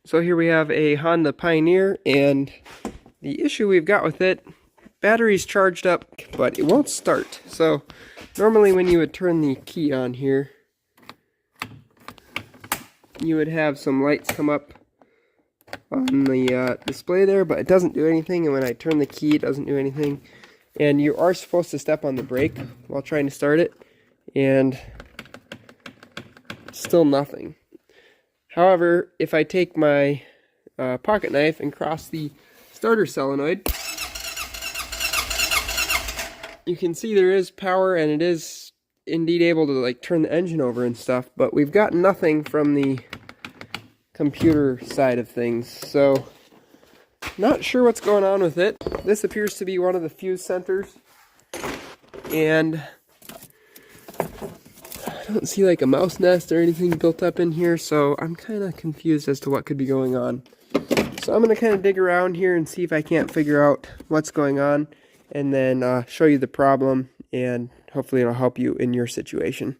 So here we have a Honda Pioneer, and the issue we've got with it, battery's charged up, but it won't start. So normally when you would turn the key on here, you would have some lights come up on the display there, but it doesn't do anything, and when I turn the key, it doesn't do anything. And you are supposed to step on the brake while trying to start it, and still nothing. However, if I take my pocket knife and cross the starter solenoid, you can see there is power and it is indeed able to like turn the engine over and stuff, but we've got nothing from the computer side of things, so not sure what's going on with it. This appears to be one of the fuse centers, and I don't see like a mouse nest or anything built up in here, so I'm kind of confused as to what could be going on. So I'm going to kind of dig around here and see if I can't figure out what's going on, and then show you the problem, and hopefully it'll help you in your situation.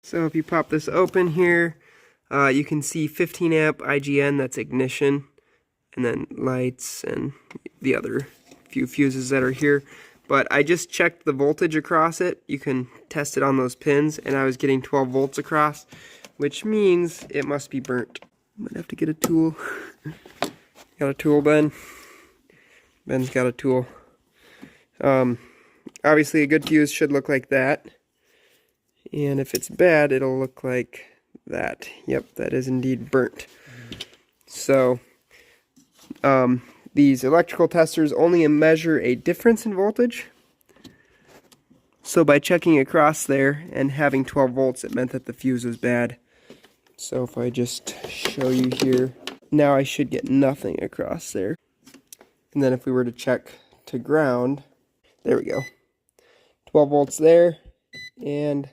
So if you pop this open here, you can see 15 amp IGN, that's ignition, and then lights and the other few fuses that are here. But I just checked the voltage across it. You can test it on those pins, and I was getting 12 volts across, which means it must be burnt. Might have to get a tool. Got a tool, Ben? Ben's got a tool. Obviously a good fuse should look like that. And if it's bad, it'll look like that. Yep, that is indeed burnt. So, these electrical testers only measure a difference in voltage. So by checking across there and having 12 volts, it meant that the fuse was bad. So if I just show you here, now I should get nothing across there. And then if we were to check to ground, there we go. 12 volts there, and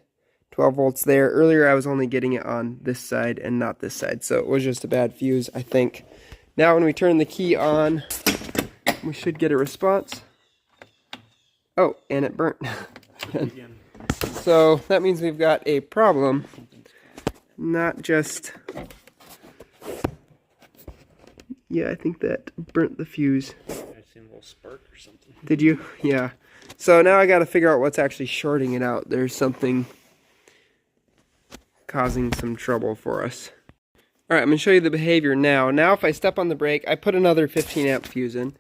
12 volts there. Earlier I was only getting it on this side and not this side, so it was just a bad fuse, I think. Now when we turn the key on, we should get a response. Oh, and it burnt. So that means we've got a problem, not just... Yeah, I think that burnt the fuse. I seen a little spark or something. Did you? Yeah. So now I got to figure out what's actually shorting it out. There's something causing some trouble for us. Alright, I'm going to show you the behavior now. Now if I step on the brake, I put another 15 amp fuse in,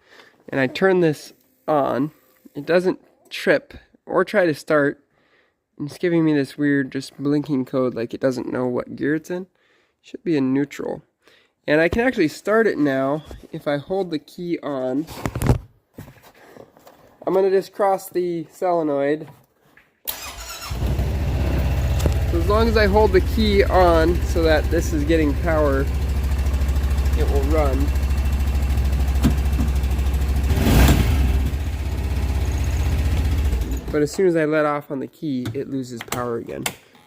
and I turn this on. It doesn't trip or try to start. It's giving me this weird just blinking code like it doesn't know what gear it's in. It should be in neutral. And I can actually start it now if I hold the key on. I'm going to just cross the solenoid. So as long as I hold the key on so that this is getting power, it will run. But as soon as I let off on the key, it loses power again.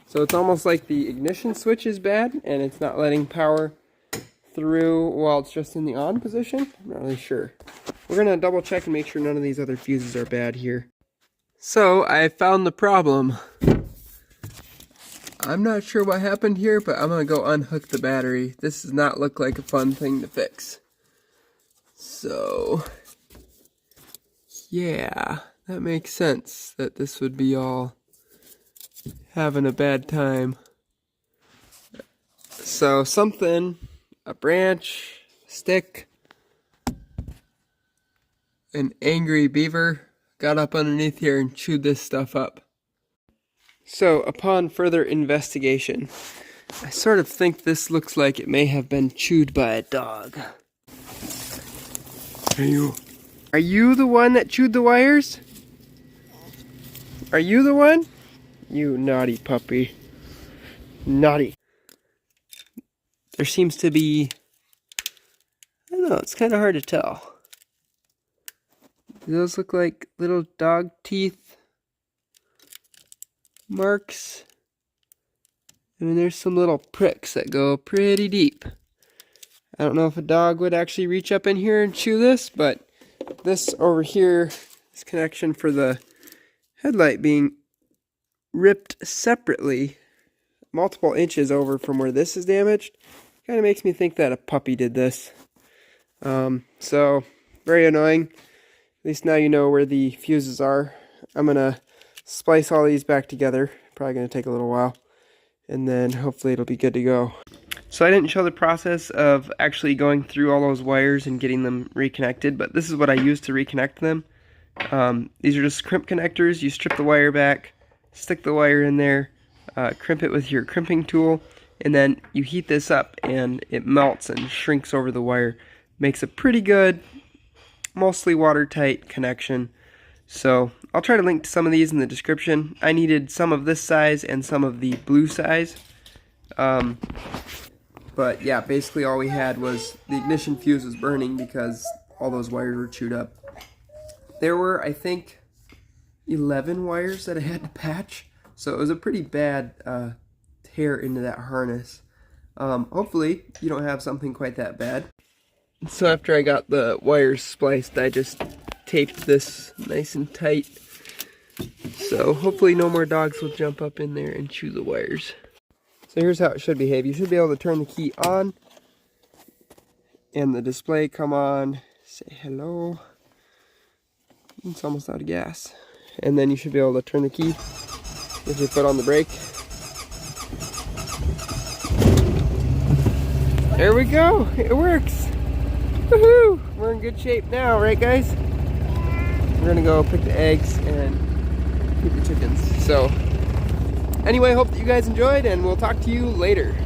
So it's almost like the ignition switch is bad and it's not letting power through while it's just in the on position. I'm not really sure. We're going to double check and make sure none of these other fuses are bad here. So I found the problem. I'm not sure what happened here, but I'm going to go unhook the battery. This does not look like a fun thing to fix. So, yeah, that makes sense that this would be all having a bad time. So something, a branch, stick, an angry beaver got up underneath here and chewed this stuff up. So upon further investigation, I sort of think this looks like it may have been chewed by a dog. Are you the one that chewed the wires? Are you the one? You naughty puppy. Naughty. There seems to be, I don't know, it's kind of hard to tell. Do those look like little dog teeth marks? I mean, there's some little pricks that go pretty deep. I don't know if a dog would actually reach up in here and chew this, but this over here, this connection for the headlight being ripped separately, multiple inches over from where this is damaged, Kind of makes me think that a puppy did this. So, very annoying. At least now you know where the fuses are. I'm going to splice all these back together. Probably going to take a little while. And then hopefully it'll be good to go. So I didn't show the process of actually going through all those wires and getting them reconnected, but this is what I used to reconnect them. These are just crimp connectors. You strip the wire back, stick the wire in there, crimp it with your crimping tool, and then you heat this up and it melts and shrinks over the wire. Makes a pretty good, mostly watertight connection. So I'll try to link to some of these in the description. I needed some of this size and some of the blue size. But yeah, basically all we had was the ignition fuse was burning because all those wires were chewed up. There were, I think, 11 wires that I had to patch. So it was a pretty bad tear into that harness. Hopefully you don't have something quite that bad. So after I got the wires spliced, I just taped this nice and tight. So hopefully no more dogs will jump up in there and chew the wires. So here's how it should behave. You should be able to turn the key on and the display come on, say hello. It's almost out of gas. And then you should be able to turn the key with your foot on the brake. There we go, it works. Woohoo! We're in good shape now, right guys? We're gonna go pick the eggs and feed the chickens. So anyway, hope that you guys enjoyed, and we'll talk to you later.